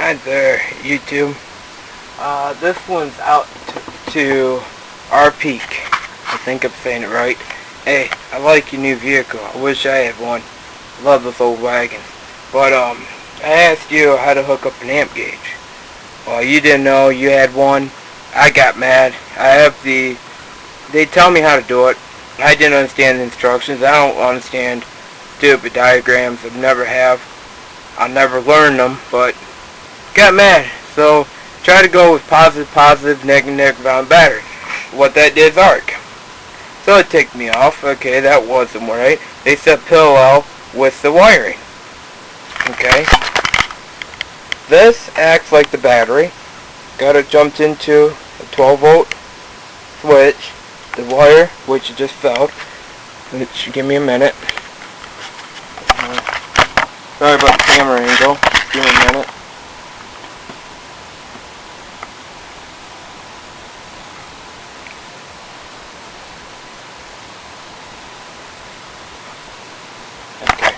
Hi there, YouTube. This one's out to our peak. I think I'm saying it right. Hey, I like your new vehicle. I wish I had one. I love this old wagon. But, I asked you how to hook up an amp gauge. Well, you didn't know you had one. I got mad. They tell me how to do it. I didn't understand the instructions. I don't understand stupid diagrams. I'll never learn them, but got mad. So try to go with positive, negative on battery. What that did is arc. So it ticked me off. Okay, that wasn't right. They said parallel with the wiring. Okay. This acts like the battery. Got it jumped into a 12 volt switch. The wire, which just fell. Which, give me a minute. Sorry about the camera angle. Just give me a minute. Okay.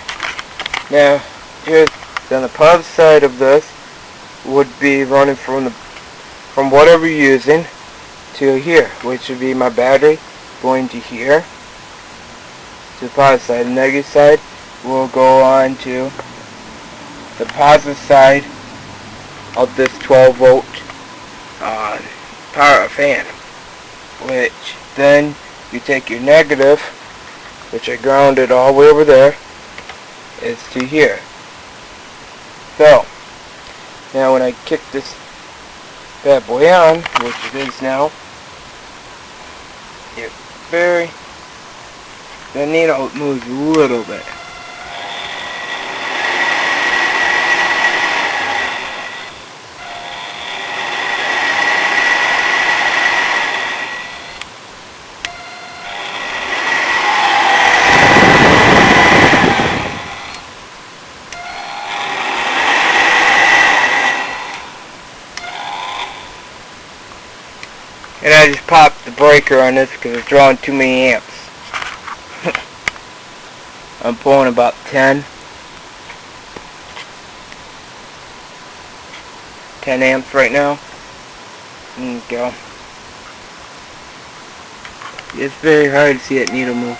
Now, here's then the positive side of this would be running from whatever you're using to here, which would be my battery going to here, to the positive side. The negative side will go on to the positive side of this 12 volt power fan, which then you take your negative, which I grounded all the way over there, is to here. So now when I kick this bad boy on, which it is now, the needle moves a little bit. And I just popped the breaker on this because it's drawing too many amps. I'm pulling about 10 amps right now. There you go. It's very hard to see that needle move.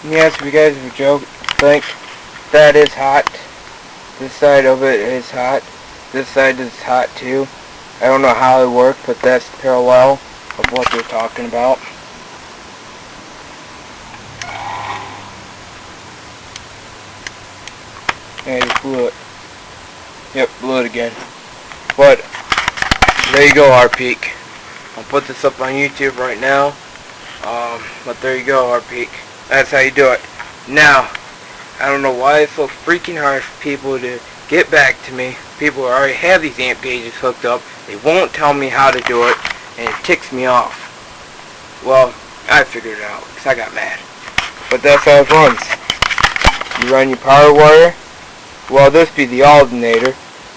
Yes, if you guys have a joke, think that is hot. This side of it is hot. This side is hot too. I don't know how it worked, but that's parallel of what they're talking about. And I just blew it. Yep, blew it again. But there you go, our peak. I'll put this up on YouTube right now. But there you go, our peak. That's how you do it. Now, I don't know why it's so freaking hard for people to get back to me. People who already have these amp gauges hooked up, they won't tell me how to do it, and it ticks me off. Well, I figured it out, because I got mad. But that's how it runs. You run your power wire. Well, this be the alternator.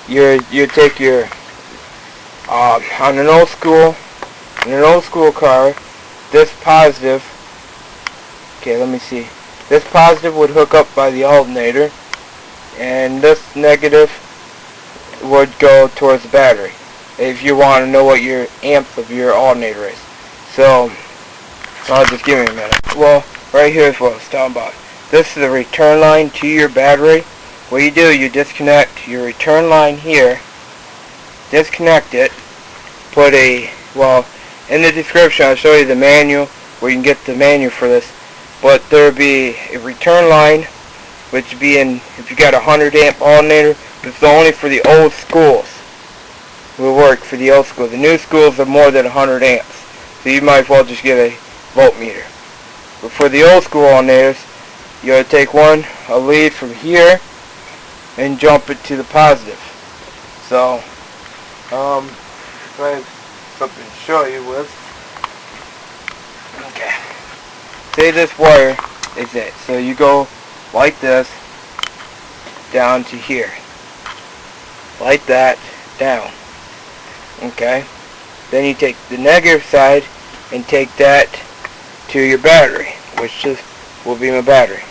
You take your, on an old school car, this positive, okay, let me see. This positive would hook up by the alternator, and this negative would go towards the battery, if you want to know what your amp of your alternator is. So, I'll just give me a minute. Well, right here is what I was talking about. This is the return line to your battery. What you do, you disconnect your return line here, disconnect it, put well, in the description I'll show you the manual, where you can get the manual for this. But there'll be a return line, which would be in, if you got a 100 amp alternator, but it's only for the old schools. Will work for the old school. The new schools are more than 100 amps, so you might as well just get a voltmeter. But for the old school alternators, you gotta take a lead from here and jump it to the positive. So, if I have something to show you with. Okay. Say this wire is it. So you go like this down to here. Like that down. Okay. Then you take the negative side and take that to your battery, which will be my battery.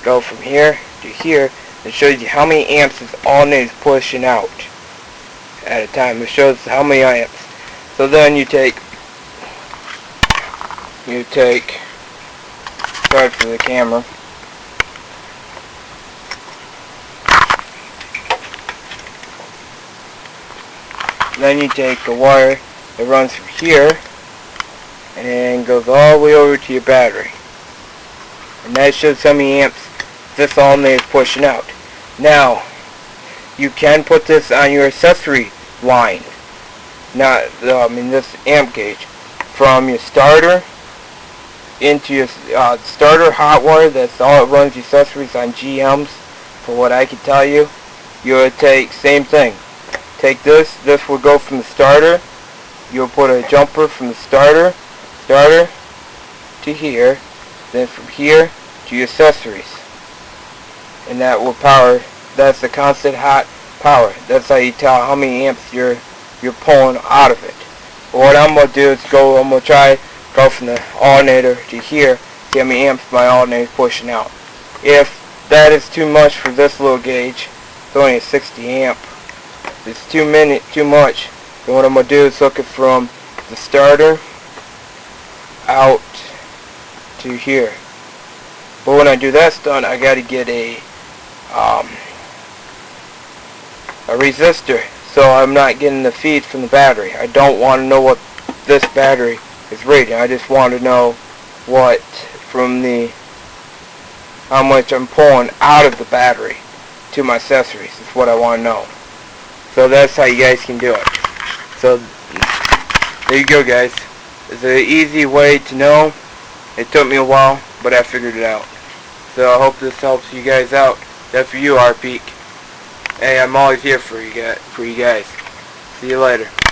Go from here to here. It shows you how many amps this alternator is pushing out at a time. It shows how many amps. So then you take, sorry for the camera. Then you take the wire that runs from here and goes all the way over to your battery. And that shows how many amps this alternator is pushing out. Now, you can put this on your accessory line. This amp gauge. From your starter into your starter hot wire, that's all it runs your accessories on GMs. For what I can tell you, you would take, same thing. Take this will go from the starter. You'll put a jumper from the starter to here, then from here to your accessories. And that will power, that's the constant hot power. That's how you tell how many amps you're pulling out of it. But what I'm going to do is I'm going to try go from the alternator to here, see how many amps my alternator is pushing out. If that is too much for this little gauge, it's only a 60 amp. If it's too much, then what I'm going to do is hook it from the starter out to here. But when I do that done, I got to get a resistor, so I'm not getting the feed from the battery. I don't want to know what this battery is rating. I just want to know what how much I'm pulling out of the battery to my accessories. Is what I want to know. So that's how you guys can do it. So there you go, guys. It's an easy way to know. It took me a while, but I figured it out. So I hope this helps you guys out. That's for you, RPeak. Hey, I'm always here for you guys. See you later.